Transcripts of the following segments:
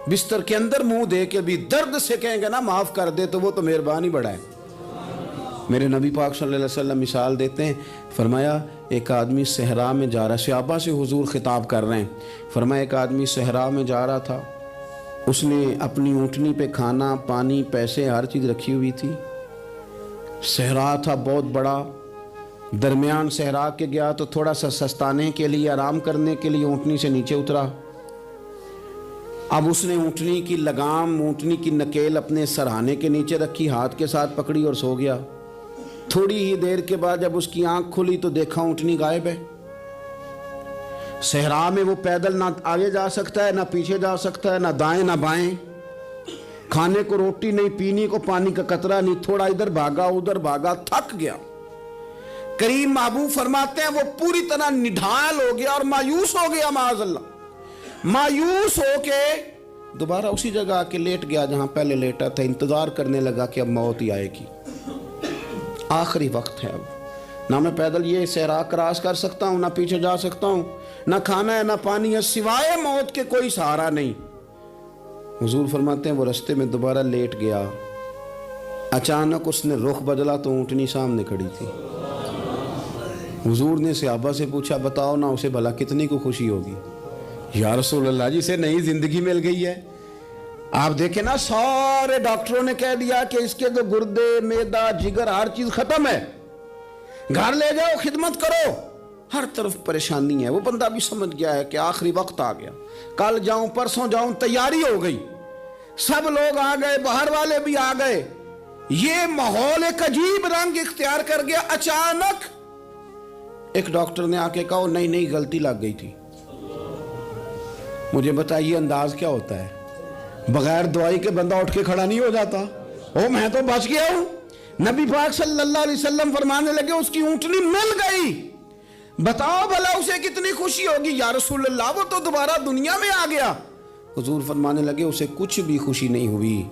بستر کے اندر منہ دے کے بھی درد سے کہیں گے نا معاف کر دے تو وہ تو مہربانی بڑا ہے۔ میرے نبی پاک صلی اللہ علیہ وسلم مثال دیتے ہیں، فرمایا ایک آدمی صحرا میں جا رہا، صحابہ سے حضور خطاب کر رہے ہیں، فرمایا ایک آدمی صحرا میں جا رہا تھا، اس نے اپنی اونٹنی پہ کھانا پانی پیسے ہر چیز رکھی ہوئی تھی، صحرا تھا بہت بڑا، درمیان صحرا کے گیا تو تھوڑا سا سستانے کے لیے آرام کرنے کے لیے اونٹنی سے نیچے اترا۔ اب اس نے اونٹنی کی لگام اونٹنی کی نکیل اپنے سرہانے کے نیچے رکھی، ہاتھ کے ساتھ پکڑی اور سو گیا۔ تھوڑی ہی دیر کے بعد جب اس کی آنکھ کھلی تو دیکھا اونٹنی غائب ہے۔ صحرا میں وہ پیدل نہ آگے جا سکتا ہے نہ پیچھے جا سکتا ہے، نہ دائیں نہ بائیں، کھانے کو روٹی نہیں، پینے کو پانی کا قطرہ نہیں، تھوڑا ادھر بھاگا ادھر بھاگا، تھک گیا۔ کریم محبوب فرماتے ہیں وہ پوری طرح نڈھال ہو گیا اور مایوس ہو گیا، معاذ اللہ، مایوس ہو کے دوبارہ اسی جگہ آ کے لیٹ گیا جہاں پہلے لیٹا تھا، انتظار کرنے لگا کہ اب موت ہی آئے گی، آخری وقت ہے، اب نہ میں پیدل یہ صحرا کراس کر سکتا ہوں، نہ پیچھے جا سکتا ہوں، نہ کھانا ہے نہ پانی ہے، سوائے موت کے کوئی سہارا نہیں۔ حضور فرماتے ہیں وہ رستے میں دوبارہ لیٹ گیا، اچانک اس نے رخ بدلا تو اونٹنی سامنے کھڑی تھی۔ حضور نے صحابہ سے پوچھا بتاؤ نا اسے بھلا کتنی کو خوشی ہوگی؟ یا رسول اللہ جسے نئی زندگی مل گئی ہے۔ آپ دیکھیں نا سارے ڈاکٹروں نے کہہ دیا کہ اس کے تو گردے معدہ جگر ہر چیز ختم ہے، گھر لے جاؤ خدمت کرو، ہر طرف پریشانی ہے۔ وہ بندہ بھی سمجھ گیا ہے کہ آخری وقت آ گیا، کل جاؤں پرسوں جاؤں، تیاری ہو گئی، سب لوگ آ گئے، باہر والے بھی آ گئے، یہ ماحول ایک عجیب رنگ اختیار کر گیا۔ اچانک ایک ڈاکٹر نے آ کے کہا نہیں نہیں غلطی لگ گئی تھی۔ مجھے بتائیے انداز کیا ہوتا ہے؟ بغیر دوائی کے بندہ اٹھ کے کھڑا نہیں ہو جاتا، او میں تو بچ گیا ہوں۔ نبی پاک صلی اللہ علیہ وسلم فرمانے لگے اس کی اونٹنی مل گئی، بتاؤ بھلا اسے کتنی خوشی ہوگی؟ یا رسول اللہ وہ تو دوبارہ دنیا میں آ گیا۔ حضور فرمانے لگے اسے کچھ بھی خوشی نہیں ہوئی۔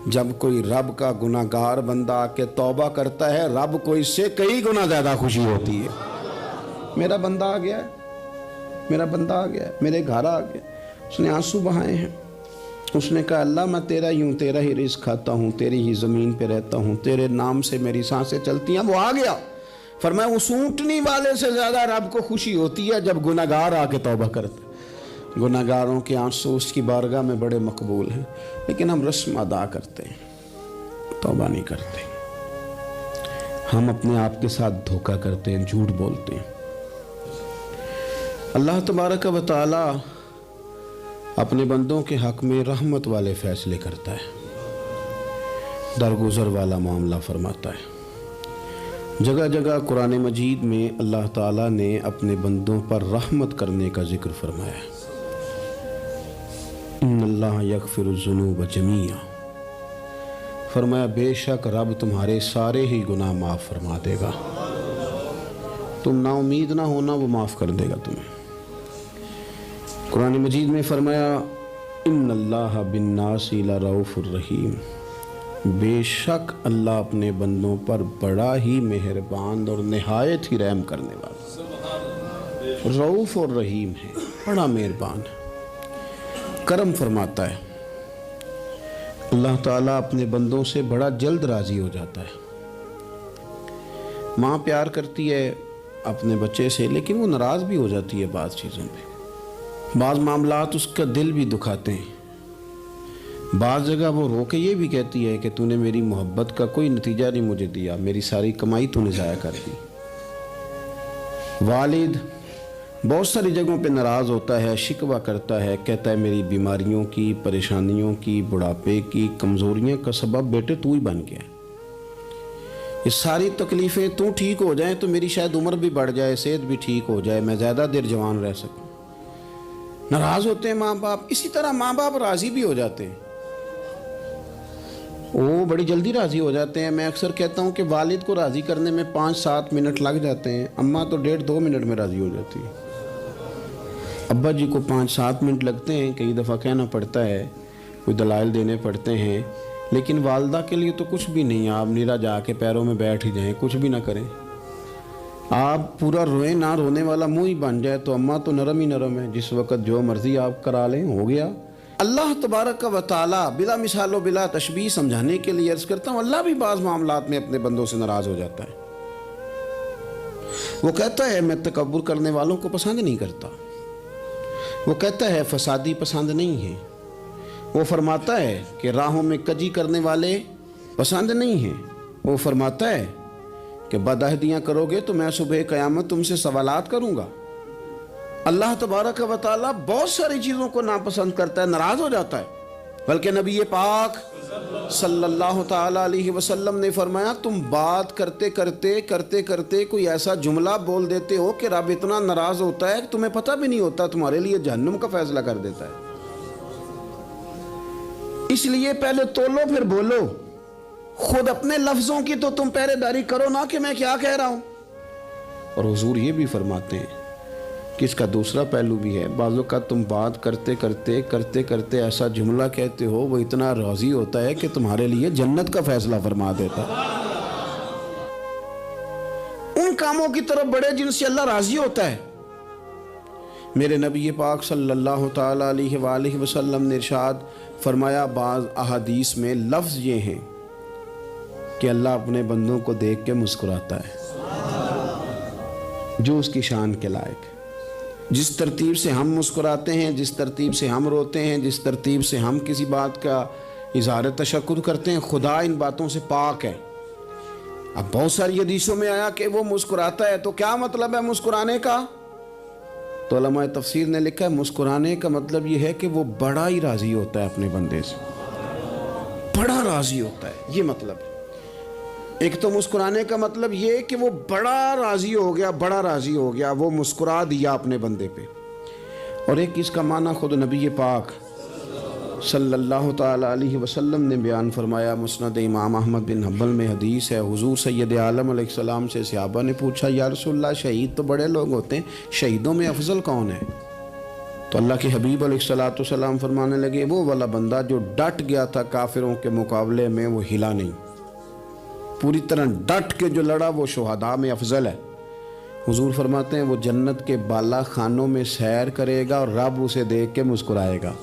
جب کوئی رب کا گناہ گار بندہ آ کے توبہ کرتا ہے، رب کو اس سے کئی گنا زیادہ خوشی ہوتی ہے۔ میرا بندہ آ گیا ہے، میرا بندہ آ گیا ہے، میرے گھر آ گیا۔ اس نے آنسو بہائے ہیں، اس نے کہا اللہ میں تیرا ہی ہوں، تیرا ہی رزق کھاتا ہوں، تیری ہی زمین پہ رہتا ہوں، تیرے نام سے میری سانسیں چلتی ہیں۔ وہ آ گیا۔ فرمایا اس اونٹنی والے سے زیادہ رب کو خوشی ہوتی ہے جب گناہگار آ کے توبہ کرتا ہے۔ گناہگاروں کے آنسو اس کی بارگاہ میں بڑے مقبول ہیں، لیکن ہم رسم ادا کرتے ہیں، توبہ نہیں کرتے۔ ہم اپنے آپ کے ساتھ دھوکہ کرتے ہیں، جھوٹ بولتے ہیں۔ اللہ تبارک و تعالی اپنے بندوں کے حق میں رحمت والے فیصلے کرتا ہے، درگزر والا معاملہ فرماتا ہے۔ جگہ جگہ قرآن مجید میں اللہ تعالیٰ نے اپنے بندوں پر رحمت کرنے کا ذکر فرمایا ہے۔ ان اللہ یغفر الذنوب جمیعا، فرمایا بے شک رب تمہارے سارے ہی گناہ معاف فرما دے گا، تم نا امید نہ ہونا، وہ معاف کر دے گا تمہیں۔ قرآن مجید میں فرمایا ان اللہ بالناس لرؤوف الرحیم، بے شک اللہ اپنے بندوں پر بڑا ہی مہربان اور نہایت ہی رحم کرنے والا، رؤوف اور رحیم ہے، بڑا مہربان ہے، کرم فرماتا ہے۔ اللہ تعالیٰ اپنے بندوں سے بڑا جلد راضی ہو جاتا ہے۔ ماں پیار کرتی ہے اپنے بچے سے، لیکن وہ ناراض بھی ہو جاتی ہے بعض چیزوں پہ، بعض معاملات اس کا دل بھی دکھاتے ہیں، بعض جگہ وہ رو کے یہ بھی کہتی ہے کہ تو نے میری محبت کا کوئی نتیجہ نہیں مجھے دیا، میری ساری کمائی تو نے ضائع کر دی۔ والد بہت ساری جگہوں پہ ناراض ہوتا ہے، شکوہ کرتا ہے، کہتا ہے میری بیماریوں کی، پریشانیوں کی، بڑھاپے کی، کمزوریاں کا سبب بیٹے تو ہی بن گیا، یہ ساری تکلیفیں تو ٹھیک ہو جائیں تو میری شاید عمر بھی بڑھ جائے، صحت بھی ٹھیک ہو جائے، میں زیادہ دیر جوان رہ سکوں۔ ناراض ہوتے ہیں ماں باپ، اسی طرح ماں باپ راضی بھی ہو جاتے ہیں، وہ بڑی جلدی راضی ہو جاتے ہیں۔ میں اکثر کہتا ہوں کہ والد کو راضی کرنے میں 5-7 منٹ لگ جاتے ہیں، اماں تو 1.5-2 منٹ میں راضی ہو جاتی ہے۔ ابا جی کو 5-7 منٹ لگتے ہیں، کئی دفعہ کہنا پڑتا ہے، کوئی دلائل دینے پڑتے ہیں، لیکن والدہ کے لیے تو کچھ بھی نہیں، آپ نیرا جا کے پیروں میں بیٹھ ہی جائیں، کچھ بھی نہ کریں، آپ پورا روئیں نہ، رونے والا منہ ہی بن جائے تو اماں تو نرم ہی نرم ہے، جس وقت جو مرضی آپ کرا لیں ہو گیا۔ اللہ تبارک و تعالی بلا مثال و بلا تشبیہ سمجھانے کے لیے عرض کرتا ہوں، اللہ بھی بعض معاملات میں اپنے بندوں سے ناراض ہو جاتا ہے۔ وہ کہتا ہے میں تکبر کرنے والوں کو پسند نہیں کرتا، وہ کہتا ہے فسادی پسند نہیں ہے، وہ فرماتا ہے کہ راہوں میں کجی کرنے والے پسند نہیں ہیں، وہ فرماتا ہے کہ بدعہدیاں کرو گے تو میں صبح قیامت تم سے سوالات کروں گا۔ اللہ تبارک و تعالیٰ بہت ساری چیزوں کو ناپسند کرتا ہے، ناراض ہو جاتا ہے، بلکہ نبی پاک صلی اللہ تعالیٰ علیہ وسلم نے فرمایا تم بات کرتے کرتے کوئی ایسا جملہ بول دیتے ہو کہ رب اتنا ناراض ہوتا ہے کہ تمہیں پتہ بھی نہیں ہوتا، تمہارے لیے جہنم کا فیصلہ کر دیتا ہے۔ اس لیے پہلے تولو پھر بولو، خود اپنے لفظوں کی تو تم پہرے داری کرو نا کہ میں کیا کہہ رہا ہوں۔ اور حضور یہ بھی فرماتے ہیں کہ اس کا دوسرا پہلو بھی ہے، بعض اوقات تم بات کرتے ایسا جملہ کہتے ہو وہ اتنا راضی ہوتا ہے کہ تمہارے لیے جنت کا فیصلہ فرما دیتا ہے۔ ان کاموں کی طرف بڑھے جن سے اللہ راضی ہوتا ہے۔ میرے نبی پاک صلی اللہ تعالیٰ علیہ وآلہ وسلم نے ارشاد فرمایا، بعض احادیث میں لفظ یہ ہیں کہ اللہ اپنے بندوں کو دیکھ کے مسکراتا ہے جو اس کی شان کے لائق ہے۔ جس ترتیب سے ہم مسکراتے ہیں، جس ترتیب سے ہم روتے ہیں، جس ترتیب سے ہم کسی بات کا اظہار تشکر کرتے ہیں، خدا ان باتوں سے پاک ہے۔ اب بہت ساری حدیثوں میں آیا کہ وہ مسکراتا ہے، تو کیا مطلب ہے مسکرانے کا؟ تو علماء تفسیر نے لکھا ہے مسکرانے کا مطلب یہ ہے کہ وہ بڑا ہی راضی ہوتا ہے اپنے بندے سے، بڑا راضی ہوتا ہے، یہ مطلب ہے۔ ایک تو مسکرانے کا مطلب یہ کہ وہ بڑا راضی ہو گیا، وہ مسکرا دیا اپنے بندے پہ۔ اور ایک اس کا معنی خود نبی پاک صلی اللہ تعالیٰ علیہ وسلم نے بیان فرمایا، مسند امام احمد بن حنبل میں حدیث ہے، حضور سید عالم علیہ السلام سے صحابہ نے پوچھا یا رسول اللہ شہید تو بڑے لوگ ہوتے ہیں، شہیدوں میں افضل کون ہے؟ تو اللہ کے حبیب علیہ السلام فرمانے لگے وہ والا بندہ جو ڈٹ گیا تھا کافروں کے مقابلے میں، وہ ہلا نہیں، پوری طرح ڈٹ کے جو لڑا وہ شہداء میں افضل ہے۔ حضور فرماتے ہیں وہ جنت کے بالا خانوں میں سیر کرے گا اور رب اسے دیکھ کے مسکرائے گا۔